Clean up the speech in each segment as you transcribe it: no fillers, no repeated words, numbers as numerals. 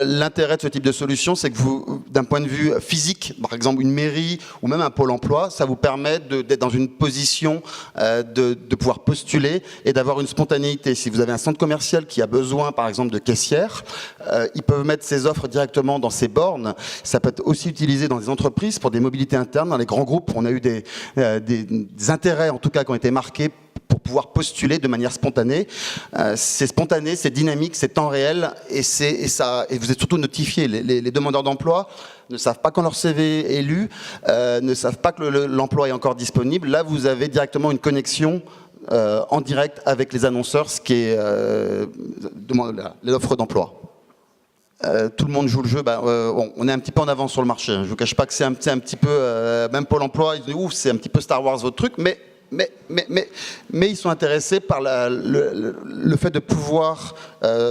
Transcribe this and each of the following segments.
L'intérêt de ce type de solution, c'est que vous, d'un point de vue physique, par exemple une mairie ou même un pôle emploi, ça vous permet d'être dans une position de pouvoir postuler et d'avoir une spontanéité. Si vous avez un centre commercial qui a besoin, par exemple, de caissières, ils peuvent mettre ses offres directement dans ces bornes. Ça peut être aussi utilisé dans des entreprises pour des mobilités internes. Dans les grands groupes, on a eu des intérêts, en tout cas, qui ont été marqués pour pouvoir postuler de manière spontanée. C'est spontané, c'est dynamique, c'est temps réel et vous êtes surtout notifié. Les demandeurs d'emploi ne savent pas quand leur CV est lu, ne savent pas que l'emploi est encore disponible. Là, vous avez directement une connexion en direct avec les annonceurs, ce qui est l'offre d'emploi. Tout le monde joue le jeu, on est un petit peu en avance sur le marché. Je ne vous cache pas que c'est un petit peu, même Pôle emploi, ils disent ouf, c'est un petit peu Star Wars votre truc, mais ils sont intéressés par le fait de pouvoir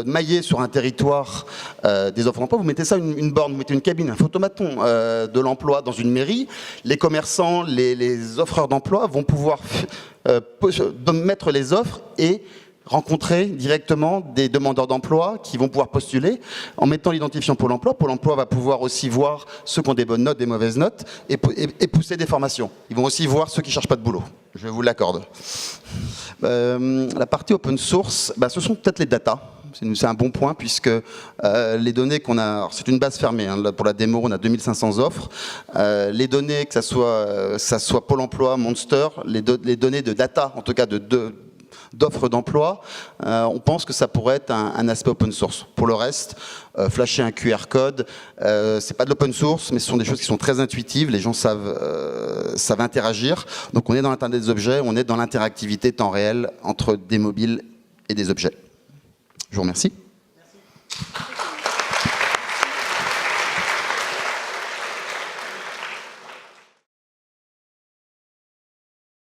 mailler sur un territoire des offres d'emploi. Vous mettez ça une borne, vous mettez une cabine, un photomaton de l'emploi dans une mairie. Les commerçants, les offreurs d'emploi vont pouvoir mettre les offres et rencontrer directement des demandeurs d'emploi qui vont pouvoir postuler en mettant l'identifiant Pôle emploi. Pôle emploi va pouvoir aussi voir ceux qui ont des bonnes notes, des mauvaises notes et pousser des formations. Ils vont aussi voir ceux qui ne cherchent pas de boulot. Je vous l'accorde. La partie open source, ce sont peut-être les data. C'est un bon point puisque les données qu'on a, c'est une base fermée, hein, pour la démo on a 2500 offres, les données que ça soit Pôle emploi, Monster, les données de data, en tout cas d'offres d'emploi, on pense que ça pourrait être un aspect open source. Pour le reste, flasher un QR code, c'est pas de l'open source, mais ce sont des choses qui sont très intuitives, les gens savent interagir. Donc on est dans l'Internet des objets, on est dans l'interactivité temps réel entre des mobiles et des objets. Je vous remercie.